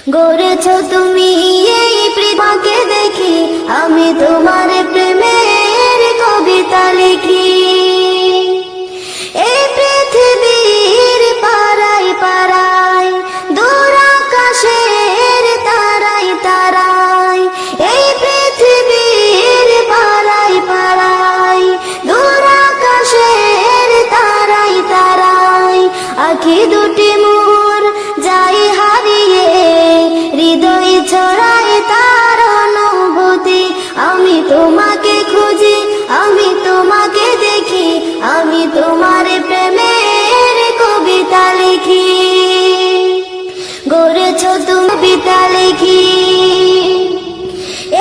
গড়েছ তুমি এই প্রেমকে দেখি, আমি তোমার প্রেমের কবিতা লিখি। এই পৃথিবীর পাড়ায় পাড়ায়, দূর আকাশের তারায় তারায়, এই পৃথিবীর পাড়ায় পাড়ায়, দূর আকাশের তারায় তারায়, আঁখি দুটি মোর যাই হারিয়ে, হৃদয় ছড়ায় তার অনুভূতি। আমি তোমাকে খুঁজি, আমি তোমাকে দেখি, আমি তোমার প্রেমের কবিতা লিখি। গড়েছ তুমি কবিতা লিখি।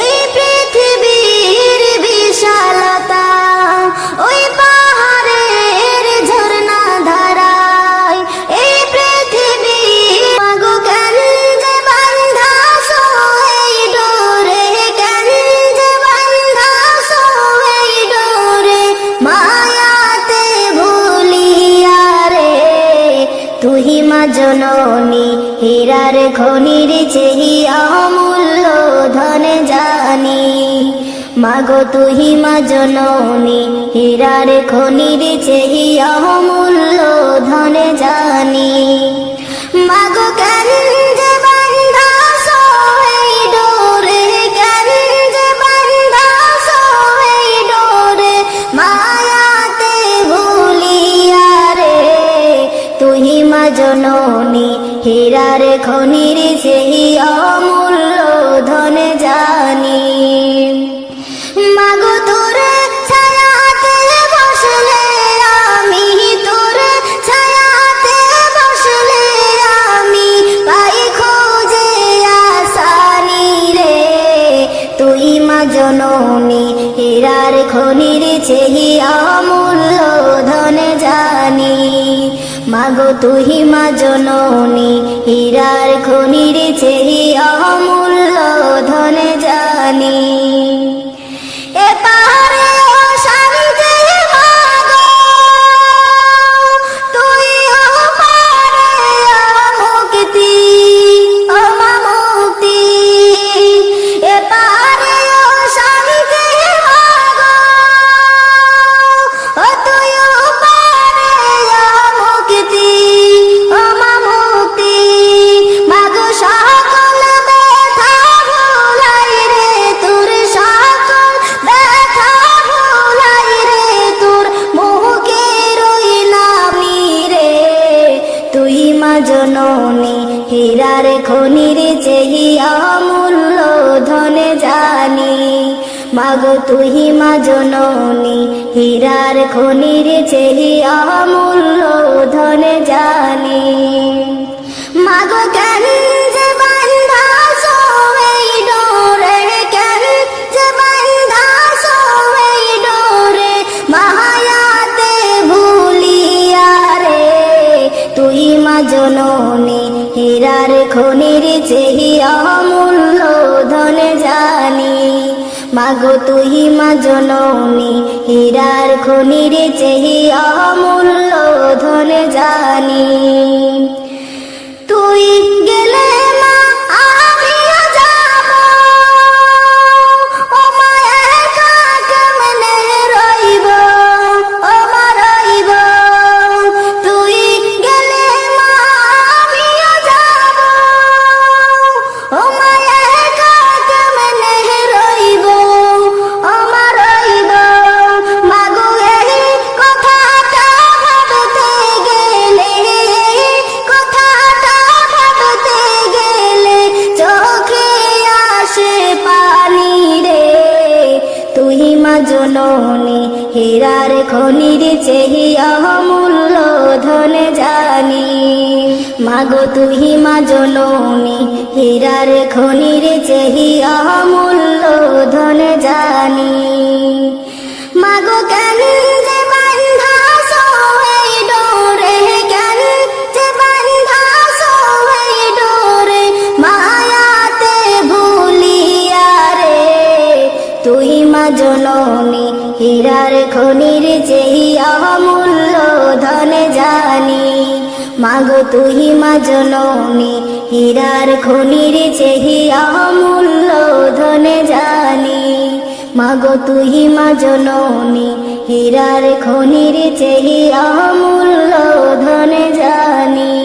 এই পৃথিবীর বিশালতা, ওই পাহাড়ের ঝর্ণা ধারায়, এই পৃথিবী মাগো কেন যে বাঁধাছো এই ডোরে, কেন যে বাঁধাছো এই ডোরে, মায়াতে ভুলিয়া রে। তুহি মা জননী, হীরার খনির চেহি অমূল্য ধন জানি। মাগো তুহি মা জননী, হীরার খনির চেহি অমূল্য ধন জানি। মাগো কেন যে বাঁধাছো এই ডোরে, কেন যে বাঁধাছো এই ডোরে, মায়াতে ভুলিয়া রে। তুহি মা জননী, হীরার খনির চেহি অমূল্য ধন জানি। মাগো তোরে ছায়াতে বসলে আমি, তোরে ছায়াতে বসলে আমি, পাই খোঁজে আসানি রে। তুই মা জননী, হীরার খনির চেহি অমূল্য ধন জানি। মাগো তুহি মা জননী, হীরার খনির চেহি অমূল্য ধন জানি। এ পাহাড়ে ও শান্তি মাগো, তুই ও পারে মুক্তি, ও মা মুক্তি। এ পাহাড়ে ও শান্তি মাগো, ও তুই ও পারে মুক্তি, ও মা মুক্তি। মাগো সকল ব্যথা ভুলাই রে, তোর সকল ব্যথা ভুলাই রে, তোর মুখে রইলাম রে। তুই মা জননী, হীরার খনির চেহি অমূল্য ধন জানি। মাগো তুহি মা জননী, হীরার খনির চেহি অমূল্য ধন জানি। মাগো কেন যে বাঁধাছো এই ডোরে, কেন যে বাঁধাছো এই ডোরে, মায়াতে ভুলিয়া রে। তুই মা জননী, হীরার খনির চেহি অমূল্য ধন জানি। মাগো তুহি মা জননী, হীরার খনির চেহি অমূল্য ধন জানি। তুই গেলে মা আমিও যাব, ও মা একা কেমনে রইব, ও মা রইব। তুই গেলে মা আমিও যাব, ও মা একা কেমনে রইব, ও মা রইব। মাগো এই কথাটা ভাবতে গেলে, কথাটা ভাবতে গেলে চোখে আসে পানি রে। তুই মা জননী, হীরার খনির চেহি অমূল্য ধন জানি। মাগো তুই মা জননী, হীরার খনির চেহি অমূল্য ধন জানি। মাগো কেন যে বাঁধাছো এই ডোরে, কেন যে বাঁধাছো এই ডোরে, মায়াতে ভুলিয়া রে। তুই মা জননী, হীরার খনির চেহি অমূল্য ধন জানি। মাগো তুহি মা জননী, হীরার খনির চেহিয়া মূল্য ধনে জানি, মাগো তুই মা জননী, হীরার খনির চেহিয়া মূল্য ধনে জানি।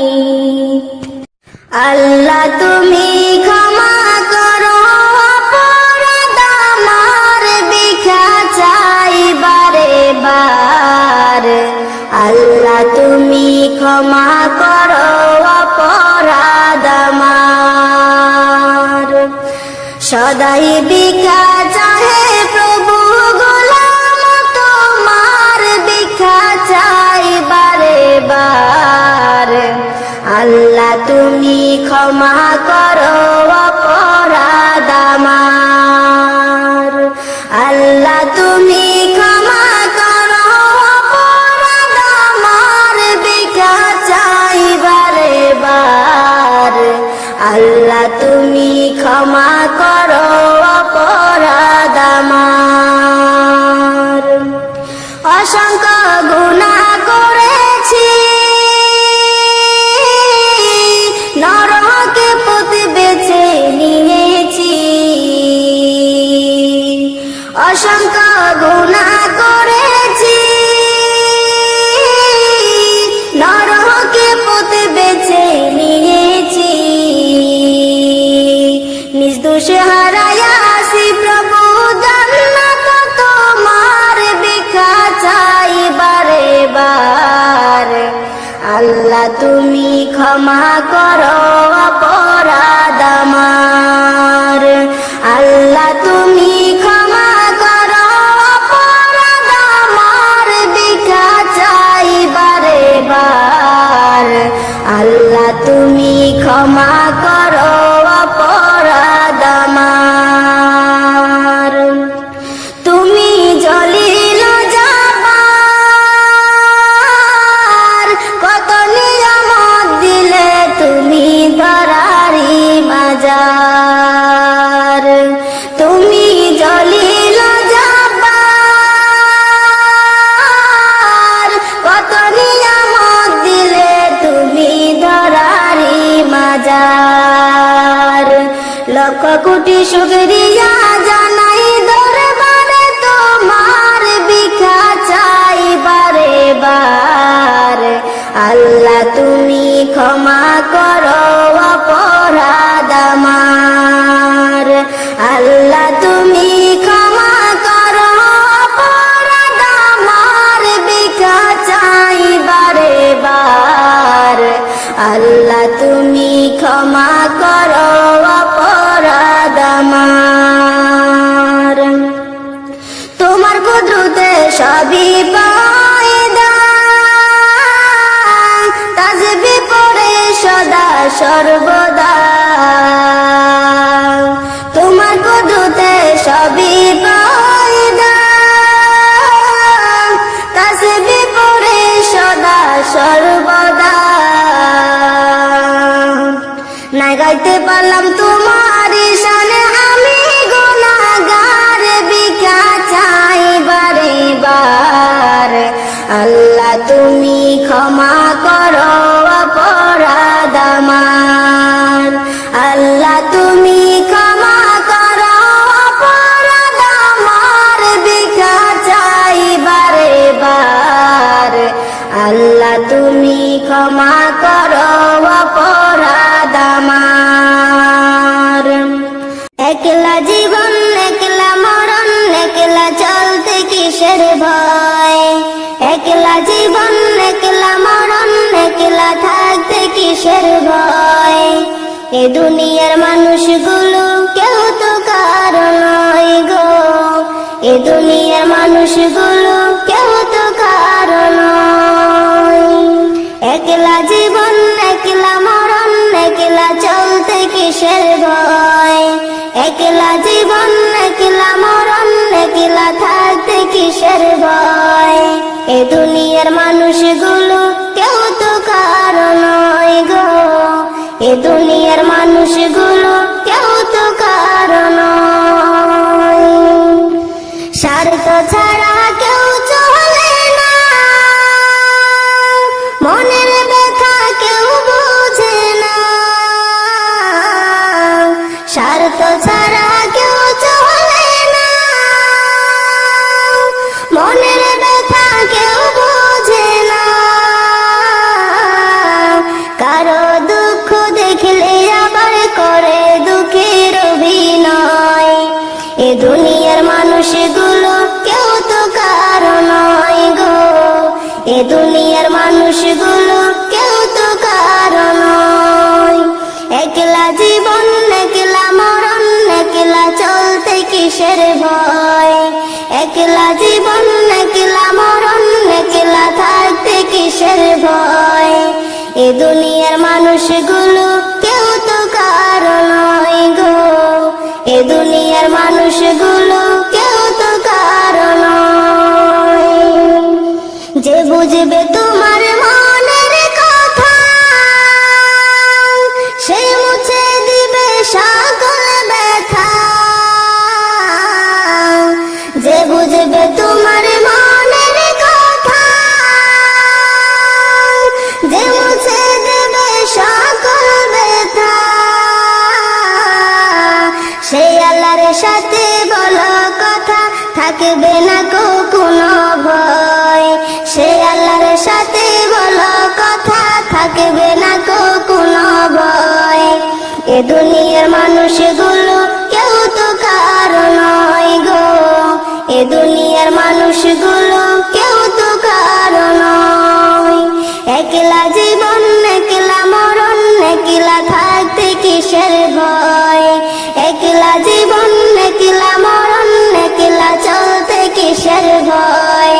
আল্লাহ তুমি ক্ষমা করো অপরাধ আমার, ভিক্ষা চাই বারে বার। আল্লাহ তুমি ক্ষমা করো অপরাধ আমার, সদাই ভিক্ষা চাহে প্রভু গোলাম তোমার, ভিক্ষা চাই বারে বার। আল্লাহ তুমি ক্ষমা করো অপরাধ আমার, আল্লাহ তুমি ক্ষমা করো অপরাধ আমার, ভিক্ষা চাই বারে বার। আল্লাহ তুমি ক্ষমা করো অপরাধ আমার, অসংখ্য গুনাহ করেছি, নরকে পথ বেছে নিয়েছি। অসংখ্য গুনাহ করেছি, নরকে পথ বেছে নিয়েছি। নিজ দোষে হারায়া আসি প্রভু জান্নাত তোমার, ভিক্ষা চাই বারে বার। আল্লাহ তুমি ক্ষমা করো অপরাধ আমার, আল্লাহ তুমি ক্ষমা করো অপরাধ আমার, ভিক্ষা চাই বারে বার। আল্লাহ তুমি ক্ষমা করো অপরাধ আমার, তুমি জলিল জব্বার, কত নিয়ামত দিলে তুমি ধরারি মাজার। তুমি জলিল জব্বার, কত নিয়ামত দিলে তুমি ধরারি মাজার। লক্ষ কোটি শুকরিয়া জানাই দরবারে তোমার, ভিক্ষা চাই বারে বার। আল্লাহ তুমি ক্ষমা করো অপরাধ আমার, আল্লাহ তুমি ক্ষমা করো অপরাধ আমার, ভিক্ষা চাই বারে বার। আল্লাহ তুমি ক্ষমা করো অপরাধ আমার, তোমার কুদরতে সবই পয়দা, তাসবিহ পড়ে সদা সর্বদা। তোমার কুদরতে সবই পয়দা, তাসবিহ পড়ে সদা সর্বদা। না গাইতে পারলাম তোমার শানে আমি গুনাহগার, ভিক্ষা চাই বারে বার। আল্লাহ তুমি ক্ষমা করো অপরাধ আমার, আল্লাহ তুমি ক্ষমা করো অপরাধ আমার, ভিক্ষা চাই বারে বার। আল্লাহ তুমি ক্ষমা করো অপরাধ আমার। একলা জীবন একলা মরণ, একলা চলতে কিসের ভয়। একলা জীবন একলা মরণ, একলা থাকতে কিসের ভয়। এ দুনিয়ার মানুষগুলো কেউ তো কারো নয় গো, এ দুনিয়ার মানুষগুলো কেউ তো কারো নয়। একলা জীবন একলা মরণ, একলা চলতে কিসের ভয়। একলা জীবন একলা মরণ, একলা থাকতে কিসের ভয়। এ দুনিয়ার মানুষগুলো কেউ তো কারো নয় গো, এ দুনিয়ার মানুষগুলো কেউ তো কারো নয়। স্বার্থ ছাড়া কেউ চলে না, মনের ব্যথা কেউ বোঝে না। স্বার্থ ছাড়া কেউ চলে না, মনের ব্যথা কেউ বোঝে না, কারো দুঃখ দেখলে আবার করে দুঃখের অভিনয়। এ দুনিয়ার মানুষগুলো কেউ তো কারো নয় গো, এ দুনিয়ার মানুষগুলো কেউ তো কারো নয়। একলা জীবন একলা মরণ, একলা চলতে কিসের ভয়, একলা জীবন একলা মরণ, একলা থাকতে কিসের ভয়। এ দুনিয়ার মানুষগুলো কেউ তো কারো নয় গো, এ দুনিয়ার মানুষগুলো কেউ তো কারো নয়। যে বুঝবে তোমার মনের কথা, সে মুছে দিবে সকল ব্যথা। যে বুঝবে তোমার মনের কথা, যে মুছে দেবে সকল ব্যথা। সেই আল্লাহর সাথে বলো কথা, থাকবে না কোনো ভয়। সেই আল্লাহর সাথে বলো কথা, থাকবে না কোনো ভয়। এ দুনিয়ার মানুষগুলো কেউ তো কারো নয় গো, এ দুনিয়ার মানুষগুলো কেউ তো কারো নয়। একলা জীবন একলা মরণ, একলা থাকতে কিসের ভয়। একলা জীবন একলা মরণ, একলা চলতে কিসের ভয়।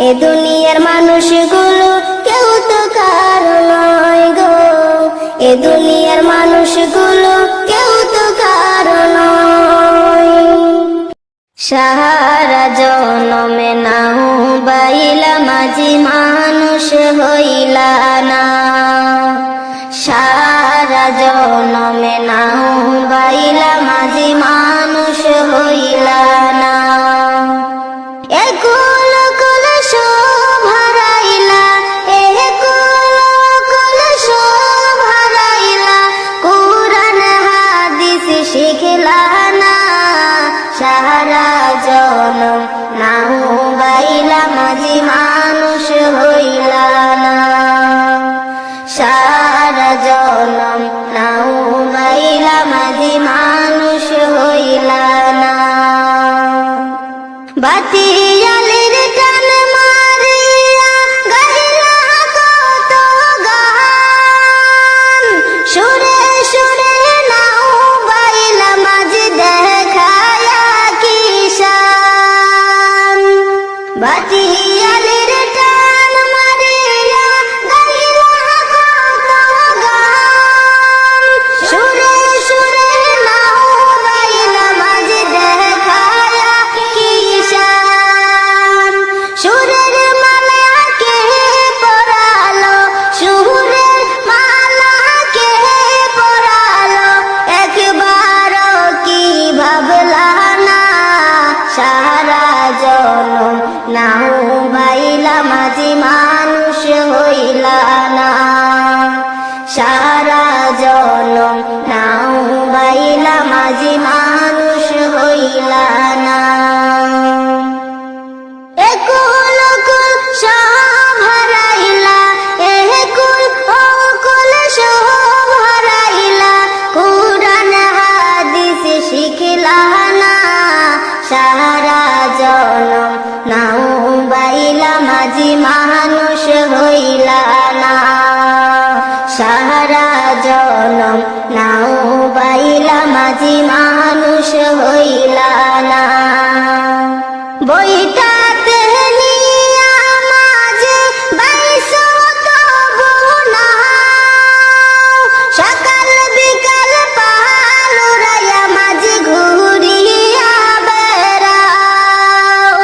এ দুনিয়ার মানুষগুলো কেউ তো কারো নয় গো, এ দুনিয়ার মানুষগুলো কেউ তো কারো নয়। সারা জনমে নাও বাইলা মাঝি মানুষ হইলা না, সারা জনমে নাও বাইলা মাঝি মানুষ হইলা না। একুল কুল সব হারাইলা, একুল সব হারাইলা, কুরআন হাদিস শিখলা না। সারা জনম নাও বাইলা মাঝি মানুষ হইলা না, সারা জনম নাও বাইলা মাঝি মানুষ হইলা না। বাতিয়ালের টান মারিয়া গাইলা কত গান, সুরে সুরে নাও বাইলা মাঝি দেখায়া কিষান। বাতিয়ালের টান মারিয়া গাইলা কত গান, সুরে সুরে নাও বাইলা মাঝি দেখায়া কিষান। সুরের মালা কে পরালো, সুরের মালা কে পরালো, একবারও কি ভাবলা না। সারা জনম নাও বাইলা মাঝি মানুষ হইলা না, সারা জনম নাও বাইলা মাঝি মানুষ হইলা না। একুল কুল সব হারাইলা, একুল অকুল সব হারাইলা, কুরআন হাদিস শিখলা না। সারা জনম নাও বাইলা মাঝি মানুষ হইলা না, সারা জনম নাও বাইলা মাঝি মানুষ হইলা না। বইটাতে নিয়া মাঝে বাইশো তবু না, সকাল বিকাল পাল উড়াইয়া মাঝে ঘুরিয়া বেড়াও।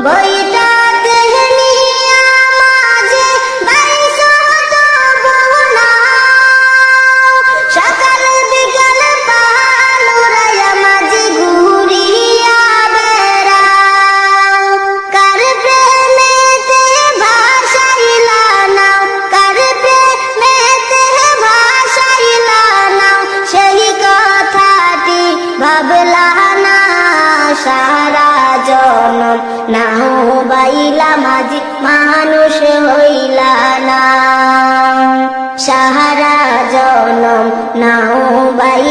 বইটাতে নিয়া মাঝে বাইশো তবু না, সকাল বিকাল পাল উড়াইয়া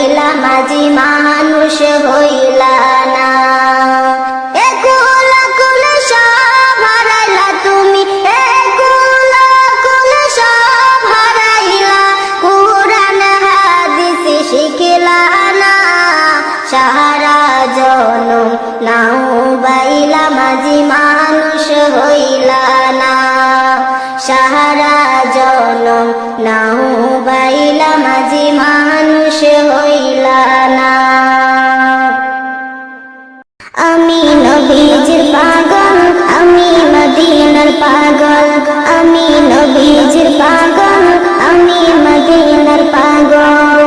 বাইলা মাঝি মানুষ হইলা না। একুল কুল সব হারাইলা তুমি, একুল কুল সব হারাইলা, কুরআন হাদিস শিখিলা না। সারা জনম নাও বাইলা মাঝি মানুষ হইলা না। সারা জনম নাও বাইলা মাঝি মানুষ হইলা না। আমি নবীজির পাগল, আমি মদিনার পাগল, আমি নবীজির পাগল, আমি মদিনার পাগল।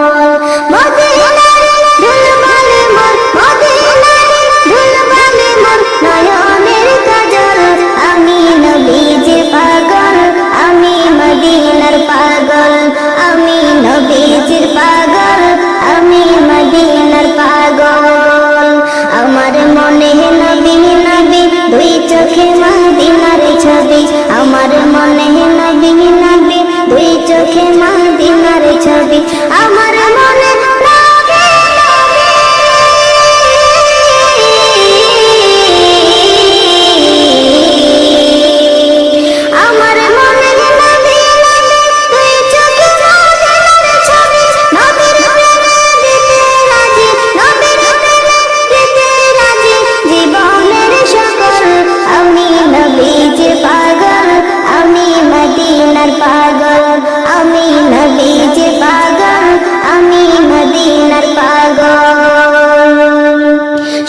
মদিনার ধুলবালি মোর, মদিনার ধুলবালি মোর নয়নের কাজল। আমি নবীজির পাগল, আমি মদিনার পাগল, আমি নবীজির পাগল, আমি মদিনার পাগল। আমার মনে নবী নবী, দুই চোখে মদিনার ছবি। আমার মনে নবী নবী, দুই চোখে মদিনার ছবি। আমার মনে নবী নবী, আমার মনে নবী নবী, দুই চোখে মদিনার ছবি। নবীর প্রেমে দিতে রাজি, নবীর প্রেমে দিতে রাজি জীবনের সকল। আমি নবীজির পাগল, আমি মদিনার পাগল, আমি নবীজির পাগল, আমি মদিনার পাগল।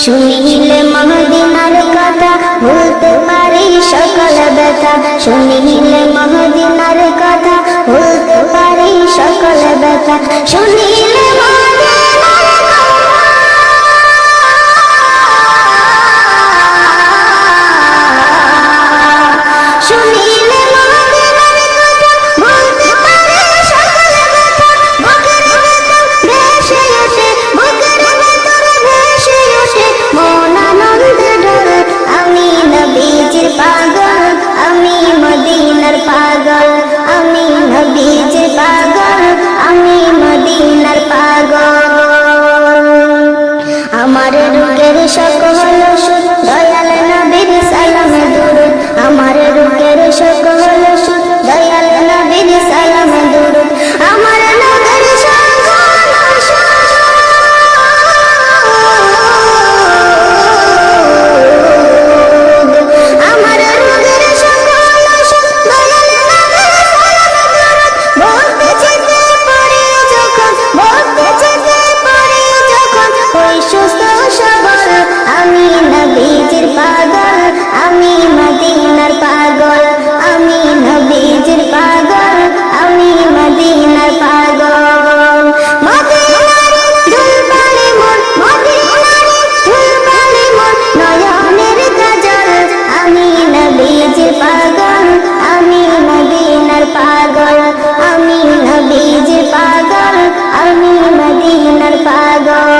শুনিলে মদিনার কথা, ভুলতে পারি সকল ব্যথা। শুনিলে মদিনার কথা, ভুলতে পারি সকল ব্যথা। শুনিলে মদিনার কথা, শুনিলে মদিনার কথা, ভুলতে পারি সকল ব্যথা। বুকের ভেতর ভেসে ওঠে, বুকের ভেতর ভেসে ওঠে মন আনন্দে ঢলে। আমি নবীজির পাগল, আমি মদিনার পাগল, আমি নবীজির পাগল, আমি মদিনার পাগল। আমার রুকের সকল সুর দয়াল নবীর সালামে দুরুদ। আমার রুকের সকল সুর দয়াল নবীর সালামে দুরুদ। আমার রুকের সকল সুর, আমার রুকের সকল সুর দয়াল নবীর সালামে দুরুদ। বলতে যেতে পারি যখন, বলতে যেতে পারি যখন, ওই সুস্থ সবল। আমি নবীজির পাগল, আমি মদিনার পাগল, আমি নবীজির পাগল, আমি মদিনার পাগল। মদিনার ধুলবালি মোর, মদিনার ধুলবালি মোর নয়নের কাজল। আমি নবীজির পাগল, আমি মদিনার পাগল, আমি নবীজির পাগল, আমি মদিনার পাগল।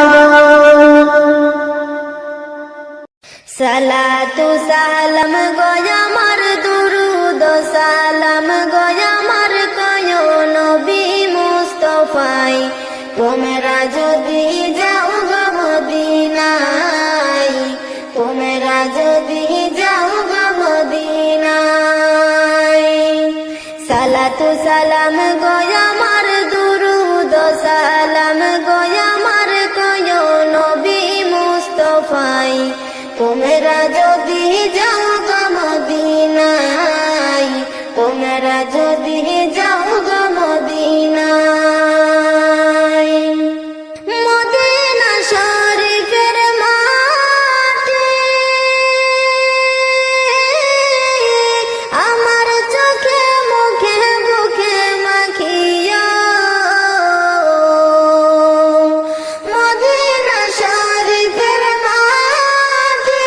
সালাতু সালাম গয়া আমার, দুরুদ সালাম গয়া আমার কয় নবী মুস্তাফাই। তোমরা যদি যাও গো মদিনায়, তোমরা যদি যাও গো মদিনায়। সালাতু সালাম গয়া আমার, দুরুদ সালাম গয়া আমার কয় নবী মুস্তাফাই। তোমরা যদি যাও গো মদিনায়, তোমরা যদি যাও গো মদিনায়। মদিনা শরীফের মাটি আমার চোখে মুখে বুকে মাখিয়া। মদিনা শরীফের মাটি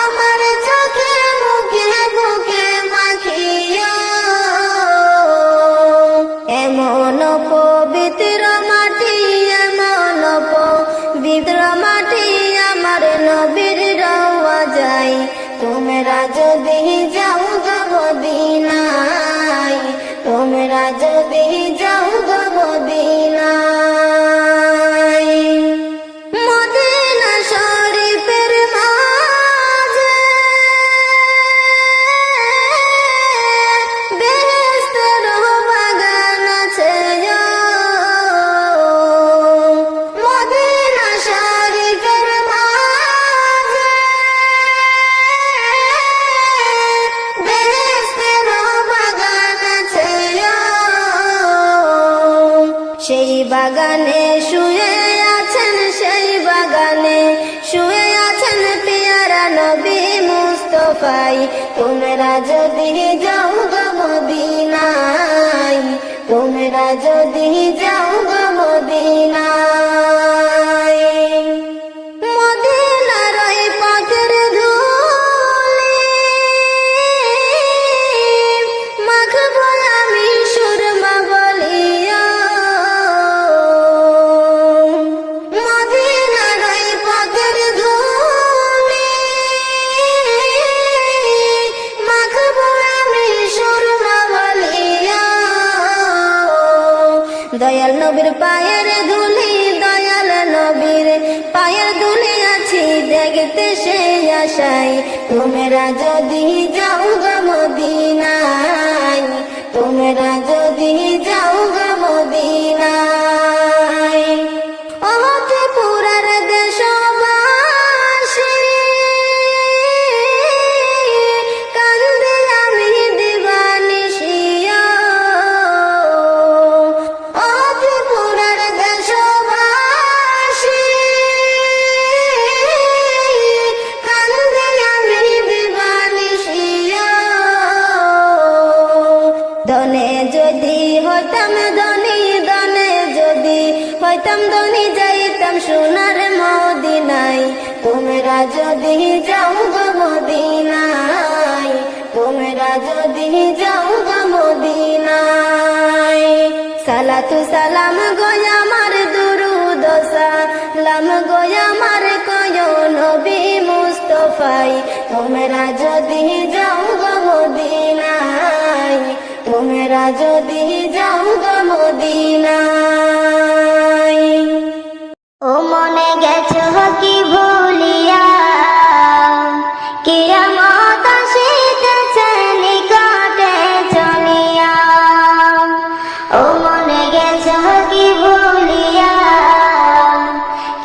আমার চোখে মুখে বুকে মাখিয়া। এমন পবিত্র মাটি, এমন পবিত্র মাটি আমার নবীর রওয়া যায়। তোমরা যদি যাও গো মদিনায়, তোমরা যদি সেই বাগানে শুয়ে আছেন, সেই বাগানে শুয়ে আছেন পেয়ারা নবী মুস্তফাই। তোমরা যদি যাও গো মদিনায়, তোমরা যদি যাও গো মদিনায়, মদিনার ওই পথের ধুলি মাখবো আমি সুরমা বলিয়া। মদিনার ওই পথের ধুলি মাখবো আমি সুরমা বলিয়া। দয়াল নবীর পায়ের ধুলি, দয়াল নবীর পায়ের ধুলি আছি দেখতে সেই আশায়। তোমরা যদি যাও গো মদিনায়, তোমরা যদি যাও গো মদিনায়, ও ত্রিপুরার দেশবাসী কান্দে আমি দিবানিশিয়া। ও ত্রিপুরার দেশবাসী কান্দে আমি দিবানিশিয়া। ধনে যদি হইতাম ধনী, ধনে যদি হইতাম ধনী যাইতাম সোনার মদিনায়। তোমরা যদি যাও গো মদিনায়, তোমরা যদি যাও গো মদিনায়। সালাতু সালাম গো আমার দুরুদ সালাম গো আমার কয় নবী মুস্তফাই। তোমরা যদি যাও গো মদিনায়, তোমরা যদি যাও গো মদিনায়। ও মনে গেছো কি ভুলিয়া, কিয়ামত আসিতেছে নিকটে চলিয়া। ও মনে গেছো কি ভুলিয়া,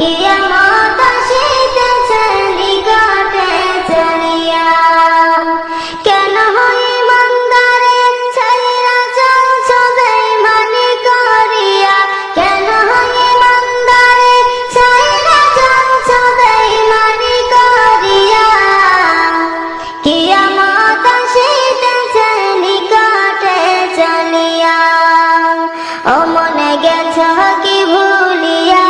কিয়ামত আসিতেছে নিকটে চলিয়া। কেন ইমানদারে ছাইরা চলছো বেঈমানি করিয়া, কেন ইমানদারে ছাইরা চলছো বেঈমানি করিয়া। কিয়ামত আসিতেছে নিকটে চলিয়া। ও মনে গেছো কি ভুলিয়া,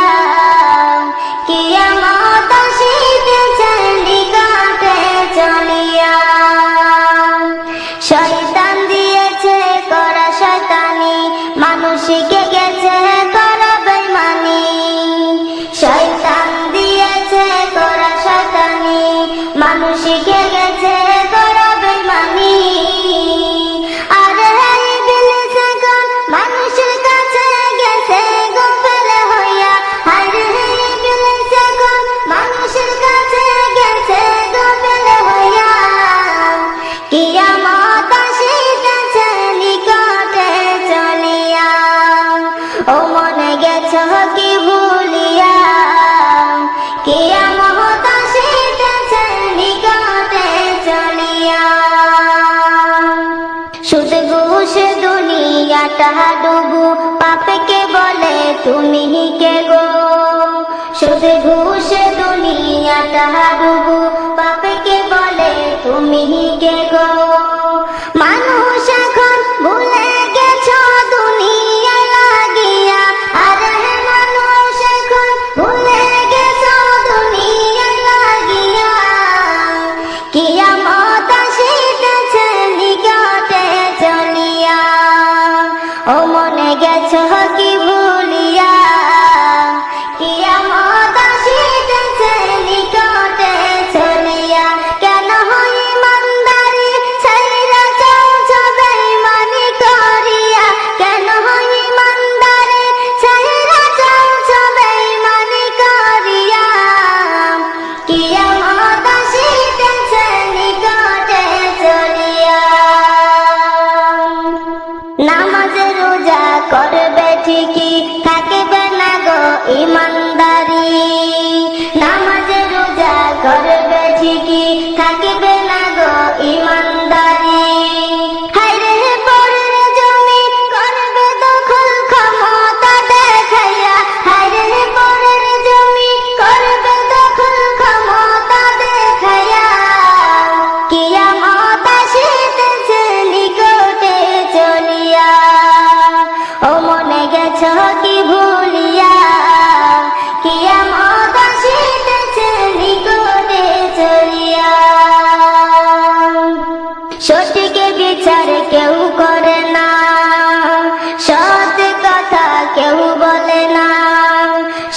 কিয়ামত আসিতেছে নিকটে চলিয়া। শয়তান দিয়েছে করা শয়তানি, মানুষকে গেছে করা বেঈমানি। শয়তান দিয়েছে করা শয়তানি, মানুষকে গেছে করা বেঈমানি। আরে ইবলিস এখন মানুষের কাছে গেছে গোপন হইয়া। আরে ইবলিস এখন মানুষের কাছে গেছে গোপন হইয়া। কিয়ামত আসিতেছে নিকটে চলিয়া। ও মনে গেছো কি ভুলিয়া, কিয়ামত আসিতেছে নিকটে চলিয়া। সুদ ঘুষ দুনিয়াটা ডুবু, পাপকে বলে তুমি কে গো। সুদ ঘুষ দুনিয়াটা ডুবু, পাপকে বলে তুমি কে গো। মানুষ এখন ভুলে গেছো দুনিয়ায় লাগিয়া। আরে মানুষ এখন ভুলে গেছো দুনিয়ায় লাগিয়া। কিয়ামত আসিতেছে নিকটে চলিয়া। ও মনে গেছো কি ভুলিয়া, কিয়ামত আসিতেছে নিকটে চলিয়া। কেন ইমানদারি ছাইরা চলছো বেঈমানি করিয়া, কেন ইমানদারি ছাইরা চলছো বেঈমানি করিয়া। কিয়ামত আসিতেছে নিকটে চলিয়া। নামাজ রোজা করবে ঠিকই, গেছো কি ভুলিয়া, কিয়ামত আসিতেছে নিকটে চলিয়া। সঠিক বিচার কেউ করে না, সৎ কথা কেউ বলে না।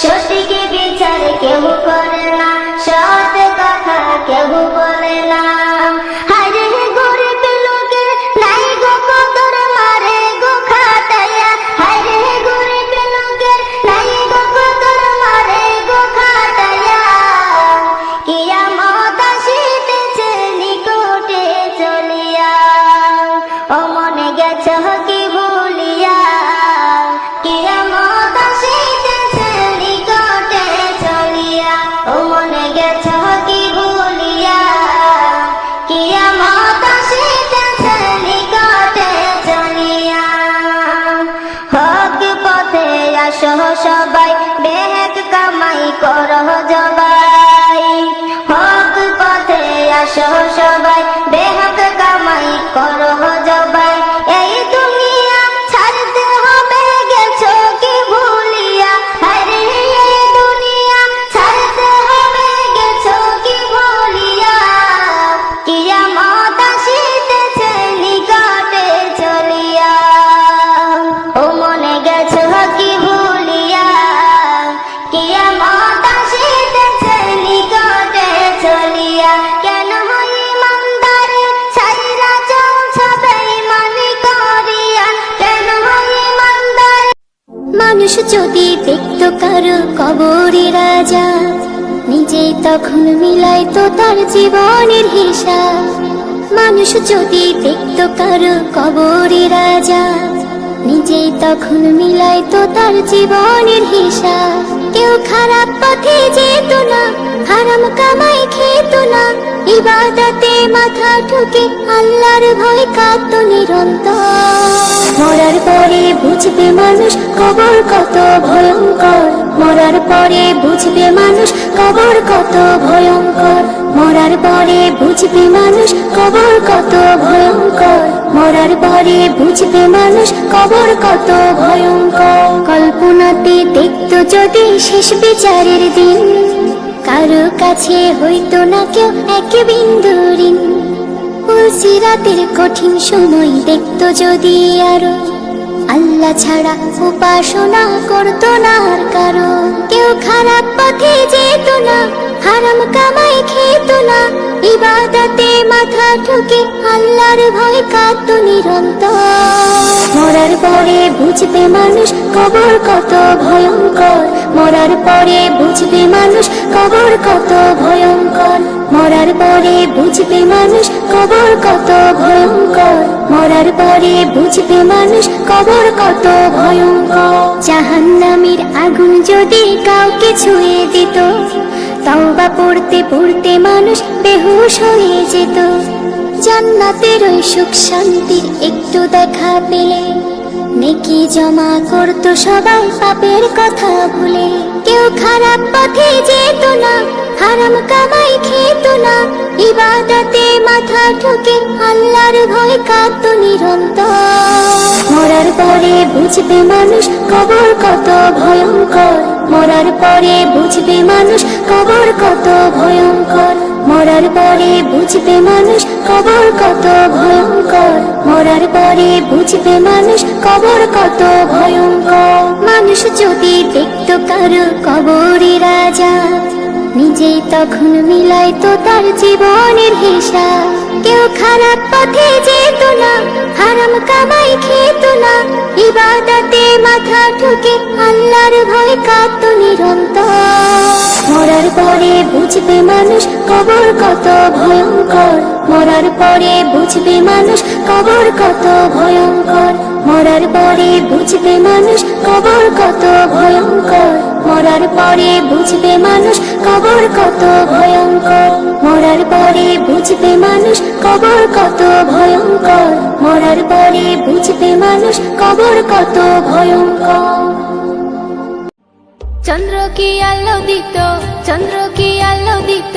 সঠিক বিচার কেউ করে না, সৎ কথা কেউ বলে না। হায়রে গরিব লোকে নাই গো কদর, মারে গো খাটাইয়া। হায়রে গরিব লোকে নাই গো কদর, মারে গো খাটাইয়া। কিয়ামত আসিতেছে নিকটে চলিয়া। ও মনে গেছো কি ভুলিয়া, কিয়ামত আসিতেছে নিকটে চলিয়া। ও মনে গেছো কি ভুলিয়া, কিয়ামত আসিতেছে নিকটে চলিয়া। হক পথে আসো সবাই, বেহেক কামাই করো জবাই। হক পথে আসো সবাই, বেহেক কামাই করো জবাই। এই দুনিয়া ছাড়তে হবে গেছো কি ভুলিয়া। আরে এই দুনিয়া ছাড়তে হবে গেছো কি ভুলিয়া। কিয়ামত আসিতেছে নিকটে চলিয়া। ও মনে গেছো কি ভুলিয়া, কিয়ামত আসিতেছে নিকটে চলিয়া। কেন ইমানদারে ছাইরা চলছো বেঈমানি করিয়া, কেন ইমানদারে। মানুষ যদি দেখতো কারো কবরে রাজা, নিজেই তখন মিলাইতো তার জীবনের হিসাব। মানুষ যদি দেখতো কারো কবরে রাজা, নিজেই তখন মিলাইতো তার জীবনের হিসাব। কেউ খারাপ পথে যেত না, হারাম কামাই খেত না, ইবাদতে মাথা ঠুকে আল্লাহর ভয় কাঁদতো নিরন্তর। মরার পরে বুঝবে মানুষ কবর কত ভয়ঙ্কর, মরার পরে বুঝবে মানুষ কবর কত ভয়ঙ্কর। মরার পরে বুঝবে মানুষ কবর কত ভয়ঙ্কর, মরার পরে বুঝবে মানুষ কবর কত ভয়ঙ্কর। কল্পনাতে দেখতো যদি শেষ বিচারের দিন, কারো কাছে হইতো না কেউ এক বিন্দু ঋণ। সিরাতের কঠিন সময় দেখতো যদি আরো, আল্লাহ ছাড়া উপাসনা করতো না আর কারো। কেউ খারাপ পথে যেত না, হারাম কামাই খেত না, ইবাদতে মাথা ঠুকে আল্লাহর ভয় কাঁদতো নিরন্তর। মরার পরে বুঝবে মানুষ কবর কত ভয়ঙ্কর, মরার পরে বুঝবে মানুষ কবর কত ভয়ঙ্কর। মরার পরে বুঝবে মানুষ কবর কত ভয়ঙ্কর, মরার পরে বুঝবে মানুষ কবর কত ভয়ঙ্কর। জাহান্নামের আগুন যদি কাউকে ছুঁয়ে দিত, তওবা পড়তে পড়তে মানুষ বেহুশ হয়ে যেত। জান্নাতের ওই সুখ শান্তির একটু দেখা পেলে, নেকি জমা করতো সবাই পাপের কথা ভুলে। কেউ খারাপ পথে যেত না, হারাম কামাই খেত না, ইবাদতে মাথা ঠুকে আল্লাহর ভয় কাঁদতো নিরন্তর। মরার পরে বুঝবে মানুষ কবর কত ভয়ঙ্কর, মরার পরে বুঝবে মানুষ কবর কত ভয়ঙ্কর। মরার পরে বুঝবে মানুষ কবর কত ভয়ঙ্কর, মরার পরে বুঝবে মানুষ কবর কত ভয়ঙ্কর। মানুষ যদি দেখতো কারো কবরে রাজা, নিজেই তখন মিলাইতো তার জীবনের হিসাব। কেউ খারাপ পথে যেত না, হারাম কামাই খেত না, ইবাদতে মাথা ঠুকে আল্লাহর ভয় কাঁদতো নিরন্তর। মরার পরে বুঝবে মানুষ কবর কত ভয়ঙ্কর, মরার পরে বুঝবে মানুষ কবর কত ভয়ঙ্কর। মরার পরে বুঝবে মানুষ কবর কত ভয়ঙ্কর, মরার পরে বুঝবে মানুষ কবর কত ভয়ঙ্কর। মরার পরে বুঝবে মানুষ কবর কত ভয়ঙ্কর, মরার পরে বুঝবে মানুষ কবর কত ভয়ঙ্কর। চন্দ্র কি আলো দিত, চন্দ্র কি আলো দিত,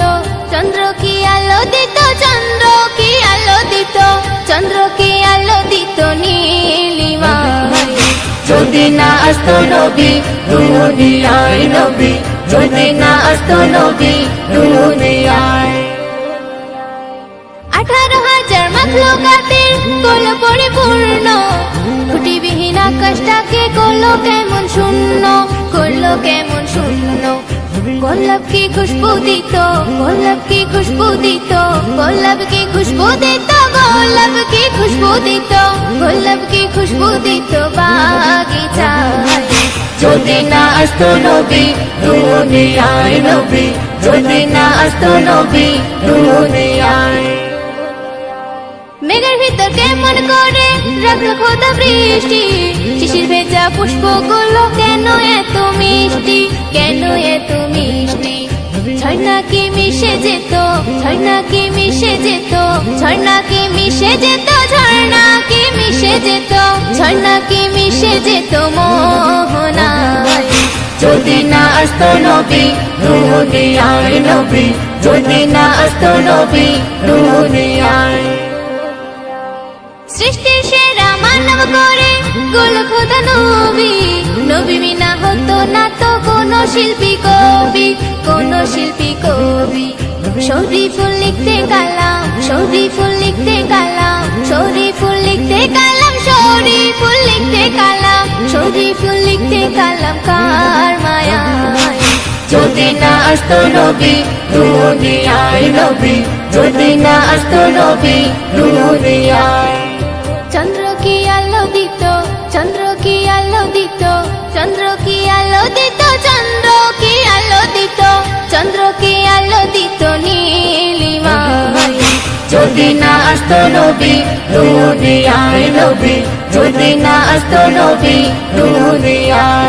চন্দ্র কি আলো দিত, চন্দ্র কি আলো দিত, চন্দ্র কি আলো দিত নীলিমায়। যদি না আসতো নবী দুনিয়ায় নবী, যদি না আসতো নবী দুনিয়ায়। 18,000 মাখলুকাতের করলো পরিপূর্ণ, খুঁটিবিহীন আকাশটাকে করলো কেমন শূন্য, করলো কেমন শূন্য। গোলাপ কি খুশবু দিত, গোলাপ কি খুশবু দিত, গোলাপ কি খুশবু দিত, গোলাপ কি খুশবু দিত, গোলাপ কি খুশবু দিত বাগিচায়। যদি না আসতো নবী দুনিয়ায় নবী, যদি না আসতো নবী দুনিয়ায়। মেঘের ভিতর কেমন করে রাখলো খোদা বৃষ্টি, শিশির ভেজা পুষ্পগুলো কেন এত মিষ্টি, কেন এত মিষ্টি। ঝর্ণা কি মিশে যেত, ঝর্ণা কি মিশে যেত, ঝর্ণা কি মিশে যেত, ঝর্ণা কি মিশে যেত, ঝর্ণা কি মিশে যেত মোহনায়। যদি না আসতো নবী দুনিয়ায় নবী, যদি না আসতো নবী দুনিয়ায়। সৃষ্টির সেরা মানব করে গোল খোদা নবী, নবী বিনা হতো না তো কোনো শিল্পী কবি, কোনো শিল্পী কবি। শরীফুল লিখতে কালাম, শরীফুল লিখতে কালাম, শরীফুল লিখতে কালাম, শরীফুল লিখতে কালাম, শরীফুল লিখতে কালাম কার মায়ায়। যদি না আসতো নবী দুনিয়ায় নবী, যদি না আসতো নবী দুনিয়ায়। চন্দ্র কি আলো দিত, চন্দ্র কি আলো দিত, চন্দ্র কি আলো দিত, চন্দ্র কি আলো দিত, চন্দ্র কি আলো দিত নীলিমায়। যদি না আসতো নবী দুনিয়ায় নবী, যদি না আসতো নবী দুনিয়ায়।